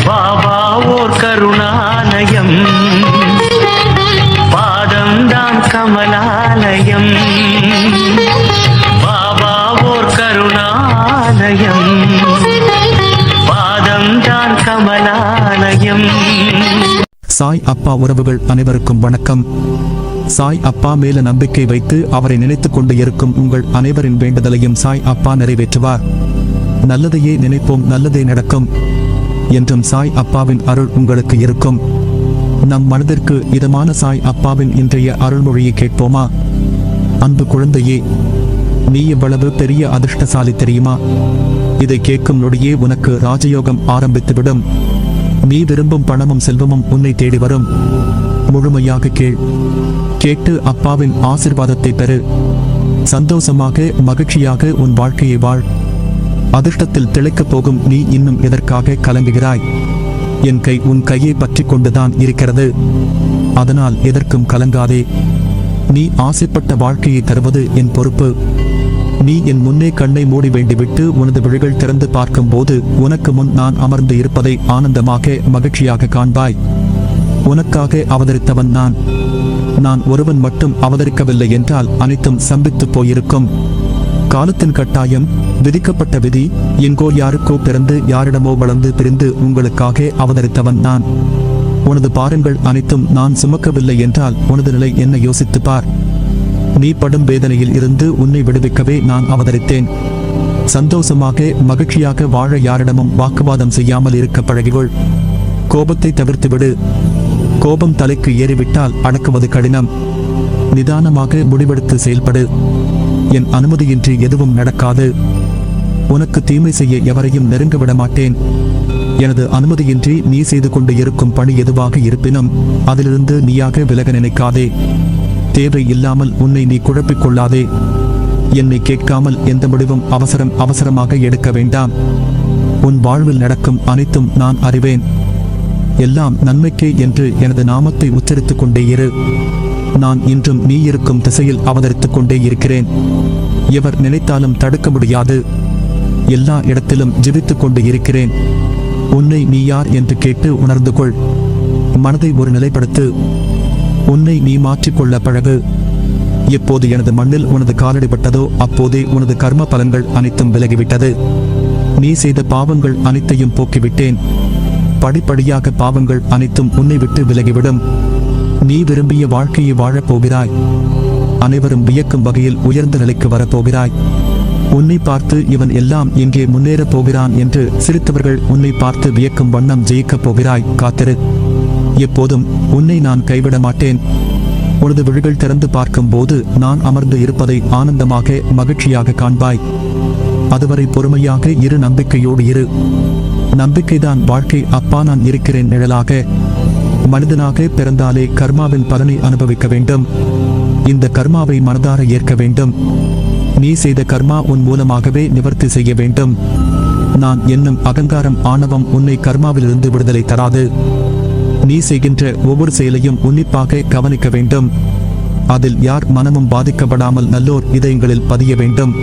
பாபா ஓர் கருணாலயம், பாதம்தான் கமலாலயம். பாபா ஓர் கருணாலயம், பாதம்தான் கமலாலயம். சாய் அப்பா உறவுகள் அனைவருக்கும் வணக்கம். சாய் அப்பா மேல நம்பிக்கை வைத்து அவரை நினைத்துக் கொண்டு இருக்கும் உங்கள் அனைவரின் வேண்டுதலையும் சாய் அப்பா நிறைவேற்றுவார். நல்லதையே நினைப்போம், நல்லதே நடக்கும் என்றும் சாய் அப்பாவின் அருள் உங்களுக்கு இருக்கும். நம் மனதிற்கு இதமான சாய் அப்பாவின் இன்றைய அருள்மொழியை கேட்போமா? அன்பு குழந்தையே, நீ எவ்வளவு பெரிய அதிர்ஷ்டசாலி தெரியுமா? இதை கேட்கும் நொடியே உனக்கு ராஜயோகம் ஆரம்பித்துவிடும். நீ விரும்பும் பணமும் செல்வமும் உன்னை தேடி வரும். முழுமையாக கேட்டு அப்பாவின் ஆசிர்வாதத்தை பெறு. சந்தோஷமாக மகிழ்ச்சியாக உன் வாழ்க்கையை வாழ். அதிர்ஷ்டத்தில் திளைக்கப் போகும் நீ இன்னும் எதற்காக கலங்குகிறாய்? என் கை உன் கையை பற்றி கொண்டுதான் இருக்கிறது. அதனால் எதற்கும் கலங்காதே. நீ ஆசைப்பட்ட வாழ்க்கையை தருவது என் பொறுப்பு. நீ என் முன்னே கண்ணை மூடி வேண்டிவிட்டு உனது விழிகள் திறந்து பார்க்கும் போது உனக்கு முன் நான் அமர்ந்து இருப்பதை ஆனந்தமாக மகிழ்ச்சியாக காண்பாய். உனக்காக அவதரித்தவன் நான் ஒருவன் மட்டும் அவதரிக்கவில்லை என்றால் அனைத்தும் சம்பித்து போயிருக்கும். காலத்தின் கட்டாயம், விதிக்கப்பட்ட விதி, எங்கோ யாருக்கோ பிறந்து யாரிடமோ வளர்ந்து பிரிந்து உங்களுக்காக அவதரித்தவன் நான். உனது பாரங்கள் அனைத்தும் நான் சுமக்கவில்லை என்றால் உனது நிலை என்ன யோசித்து பார். நீ படும் வேதனையில் இருந்து உன்னை விடுவிக்கவே நான் அவதரித்தேன். சந்தோஷமாக மகிழ்ச்சியாக வாழ யாரிடமும் வாக்குவாதம் செய்யாமல் இருக்க பழகிகொள். கோபத்தை தவிர்த்துவிடு. கோபம் தலைக்கு ஏறிவிட்டால் அடக்குவது கடினம். நிதானமாக முடிவெடுத்து செயல்படு. என் அனுமதியின்றி எதுவும் நடக்காது. உனக்கு தீமை செய்ய எவரையும் நெருங்க விட மாட்டேன். எனது அனுமதியின்றி நீ செய்து கொண்டு இருக்கும் பணி எதுவாக இருப்பினும் அதிலிருந்து நீயாக விலக நினைக்காதே. தேவை இல்லாமல் உன்னை நீ குழப்பிக் கொள்ளாதே. என்னை கேட்காமல் எந்த முடிவும் அவசரமாக எடுக்க வேண்டாம். உன் வாழ்வில் நடக்கும் அனைத்தும் நான் அறிவேன். எல்லாம் நன்மைக்கே என்று எனது நாமத்தை உச்சரித்துக் கொண்டே இரு. நான் இன்றும் நீ இருக்கும் திசையில் அவதரித்துக் கொண்டே இருக்கிறேன். எவர் நினைத்தாலும் தடுக்க முடியாது. எல்லா இடத்திலும் ஜெபித்துக் கொண்டு இருக்கிறேன். உன்னை நீ யார் என்று கேட்டு உணர்ந்து கொள். மனதை ஒரு நிலைப்படுத்து. உன்னை நீ மாற்றிக்கொள்ள பழகு. எப்போது எனது மண்ணில் உனது காலடிப்பட்டதோ அப்போதே உனது கர்ம பலன்கள் அனைத்தும் விலகிவிட்டது. நீ செய்த பாவங்கள் அனைத்தையும் போக்கிவிட்டேன். படிப்படியாக பாவங்கள் அனைத்தும் உன்னை விட்டு விலகிவிடும். நீ விரும்பிய வாழ்க்கையை வாழப் போகிறாய். அனைவரும் வியக்கும் வகையில் உயர்ந்த நிலைக்கு வரப்போகிறாய். உன்னை பார்த்து இவன் எல்லாம் எங்கே முன்னேறப் போகிறான் என்று சிரித்தவர்கள் உன்னை பார்த்து வியக்கும் வண்ணம் ஜெயிக்கப் போகிறாய். காத்திரு. எப்போதும் உன்னை நான் கைவிட மாட்டேன். உனது விழிகள் திறந்து பார்க்கும் போது நான் அமர்ந்து இருப்பதை ஆனந்தமாக மகிழ்ச்சியாக காண்பாய். அதுவரை பொறுமையாக இரு, நம்பிக்கையோடு இரு. நம்பிக்கைதான் வாழ்க்கை. அப்பா நான் இருக்கிறேன் நிழலாக. மனிதனாக பிறந்தாலே கர்மாவின் பலனை அனுபவிக்க வேண்டும். இந்த கர்மாவை மனதார ஏற்க வேண்டும். நீ செய்த கர்மா உன் மூலமாகவே நிவர்த்தி செய்ய வேண்டும். நான் என்னும் அகங்காரம், ஆணவம் உன்னை கர்மாவிலிருந்து விடுதலை தராது. நீ செய்கின்ற ஒவ்வொரு செயலையும் உன்னிப்பாக கவனிக்க வேண்டும். அதில் யார் மனமும் பாதிக்கப்படாமல் நல்லோர் இதயங்களில் பதிய வேண்டும்.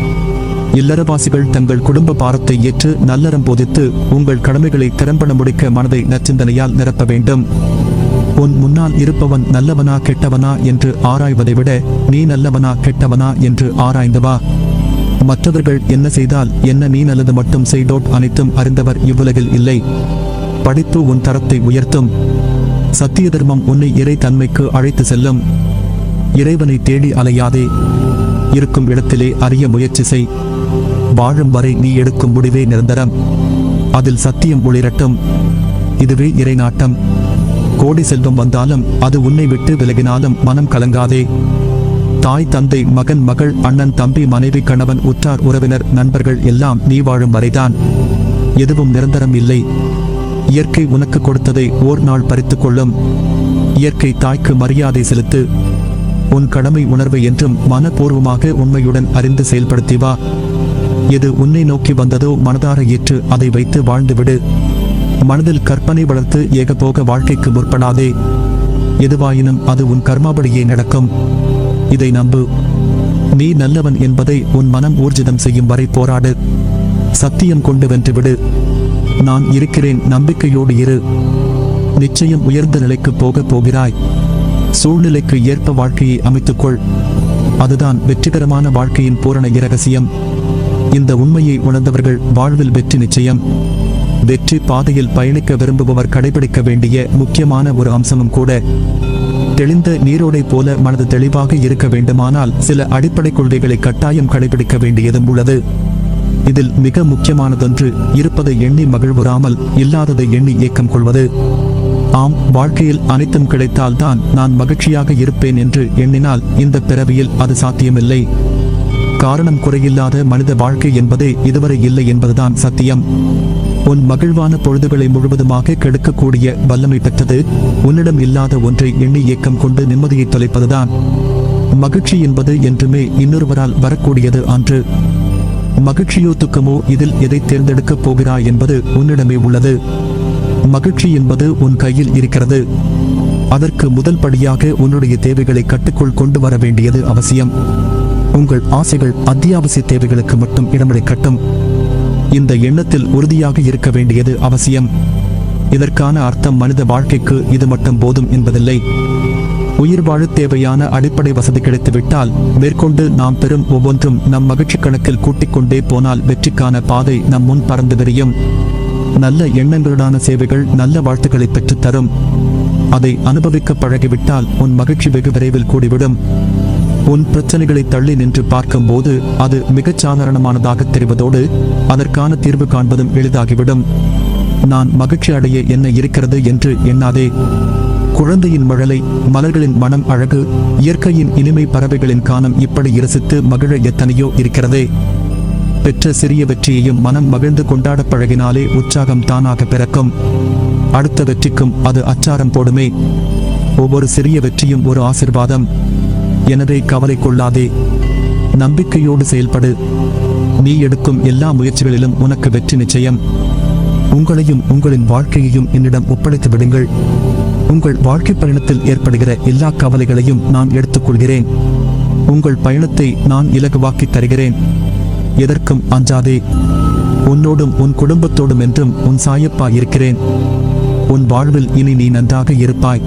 இல்லறவாசிகள் தங்கள் குடும்ப பாரத்தை ஏற்று நல்லறம் போதித்து உங்கள் கடமைகளை திறம்பட முடிக்க மனதை நச்சிந்தனையால் நிரப்ப வேண்டும். உன் முன்னால் இருப்பவன் நல்லவனா கெட்டவனா என்று ஆராய்வதை விட நீ நல்லவனா கெட்டவனா என்று ஆராய்ந்து வா. மற்றவர்கள் என்ன செய்தால் என்ன, நீ நல்லது மட்டும் செய்தோட். அனைத்தும் அறிந்தவர் இவ்வுலகில் இல்லை. படிப்பு உன் தரத்தை உயர்த்தும். சத்திய தர்மம் உன்னை இறை தன்மைக்கு அழைத்து செல்லும். இறைவனை தேடி அலையாதே. இருக்கும் இடத்திலே அறிய முயற்சி செய். வாழும் வரை நீ எடுக்கும் முடிவே நிரந்தரம். அதில் சத்தியம் ஒளிரட்டும். இதுவே இறை நாட்டம். கோடி செல்வம் வந்தாலும் அது உன்னை விட்டு விலகினாலும் மனம் கலங்காதே. தாய், தந்தை, மகன், மகள், அண்ணன், தம்பி, மனைவி, கணவன், உற்றார், உறவினர், நண்பர்கள் எல்லாம் நீ வாழும் வரைதான். எதுவும் நிரந்தரம் இல்லை. இயற்கை உனக்கு கொடுத்ததை ஓர் நாள் பறித்துக் கொள்ளும். இயற்கை தாய்க்கு மரியாதை செலுத்து. உன் கடமை உணர்வை என்றும் மனப்பூர்வமாக உண்மையுடன் அறிந்து செயல்படுத்தி வா. எது உன்னை நோக்கி வந்ததோ மனதார ஏற்று அதை வைத்து வாழ்ந்துவிடு. மனதில் கற்பனை வளர்த்து ஏகபோக வாழ்க்கைக்கு முற்படாதே. எதுவாயினும் அது உன் கர்மாபடியே நடக்கும். இதை நம்பு. நீ நல்லவன் என்பதை உன் மனம் ஊர்ஜிதம் செய்யும் வரை போராடு. சத்தியம் கொண்டு வென்றுவிடு. நான் இருக்கிறேன், நம்பிக்கையோடு இரு. நிச்சயம் உயர்ந்த நிலைக்கு போகப் போகிறாய். சூழ்நிலைக்கு ஏற்ப வாழ்க்கையை அமைத்துக்கொள். அதுதான் வெற்றிகரமான வாழ்க்கையின் பூரண இரகசியம். இந்த உண்மையை உணர்ந்தவர்கள் வாழ்வில் வெற்றி நிச்சயம். வெற்றி பாதையில் பயணிக்க விரும்புபவர் கடைபிடிக்க வேண்டிய முக்கியமான ஒரு அம்சமும் கூட. தெளிந்த நீரோடை போல மனது தெளிவாக இருக்க வேண்டுமானால் சில அடிப்படை கொள்கைகளை கட்டாயம் கடைபிடிக்க வேண்டியதும் உள்ளது. இதில் மிக முக்கியமானதொன்று, இருப்பதை எண்ணி மகிழ்வுறாமல் இல்லாததை எண்ணி ஏக்கம் கொள்வது. ஆம், வாழ்க்கையில் அனைத்தும் கிடைத்தால்தான் நான் மகிழ்ச்சியாக இருப்பேன் என்று எண்ணினால் இந்த பிறவியில் அது சாத்தியமில்லை. காரணம் குறையில்லாத மனித வாழ்க்கை என்பதே இதுவரை இல்லை என்பதுதான் சத்தியம். உன் மகிழ்வான பொழுதுகளை முழுவதுமாக கெடுக்கக்கூடிய வல்லமை பெற்றது உன்னிடம் இல்லாத ஒன்றை எண்ணி ஏக்கம் கொண்டு நிம்மதியை தொலைப்பதுதான். மகிழ்ச்சி என்பது என்றுமே இன்னொருவரால் வரக்கூடியது அன்று. மகிழ்ச்சியோ துக்கமோ, இதில் எதை தேர்ந்தெடுக்கப் போகிறாய் என்பது உன்னிடமே உள்ளது. மகிழ்ச்சி என்பது உன் கையில் இருக்கிறது. அதற்கு முதல் படியாக உன்னுடைய தேவைகளை கட்டுக்குள் கொண்டு வர வேண்டியது அவசியம். உங்கள் ஆசைகள் அத்தியாவசிய தேவைகளுக்கு மட்டும் இடமளிக்கட்டும். இந்த எண்ணத்தில் உறுதியாக இருக்க வேண்டியது அவசியம். இதற்கான அர்த்தம் மனித வாழ்க்கைக்கு இது மட்டும் போதும் என்பதில்லை. உயிர் வாழ தேவையான அடிப்படை வசதி கிடைத்துவிட்டால் மேற்கொண்டு நாம் பெறும் ஒவ்வொன்றும் நம் மகிழ்ச்சி கணக்கில் கூட்டிக் கொண்டே போனால் வெற்றிக்கான பாதை நம் முன் பறந்து விரியும். நல்ல எண்ணங்களுடான சேவைகள் நல்ல வாழ்த்துக்களை பெற்றுத் தரும். அதை அனுபவிக்க பழகிவிட்டால் உன் மகிழ்ச்சி வெகு விரைவில் கூடிவிடும். உன் பிரச்சனைகளை தள்ளி நின்று பார்க்கும்போது அது மிகச் சாதாரணமானதாக தெரிவதோடு அதற்கான தீர்வு காண்பதும் எளிதாகிவிடும். நான் மகிழ்ச்சி அடைய என்ன இருக்கிறது என்று எண்ணாதே. குழந்தையின் மழலை, மலர்களின் மனம் அழகு, இயற்கையின் இனிமை, பறவைகளின் கானம், இப்படி இரசித்து மகிழ எத்தனையோ இருக்கிறதே. பெற்ற சிறிய வெற்றியையும் மனம் மகிழ்ந்து கொண்டாட பழகினாலே உற்சாகம் தானாக பிறக்கும். அடுத்த வெற்றிக்கும் அது அச்சாரம் போடுமே. ஒவ்வொரு சிறிய வெற்றியும் ஒரு ஆசிர்வாதம். எனவே கவலை கொள்ளாதே, நம்பிக்கையோடு செயல்படு. நீ எடுக்கும் எல்லா முயற்சிகளிலும் உனக்கு வெற்றி நிச்சயம். உங்களையும் உங்களின் வாழ்க்கையையும் என்னிடம் ஒப்படைத்து விடுங்கள். உங்கள் வாழ்க்கை பயணத்தில் ஏற்படுகிற எல்லா கவலைகளையும் நான் எடுத்துக்கொள்கிறேன். உங்கள் பயணத்தை நான் இலகுவாக்கி தருகிறேன். எதற்கும் அஞ்சாதே. உன்னோடும் உன் குடும்பத்தோடும் என்றும் உன் சாயப்பா இருக்கிறேன். உன் வாழ்வில் இனி நீ நன்றாக இருப்பாய்.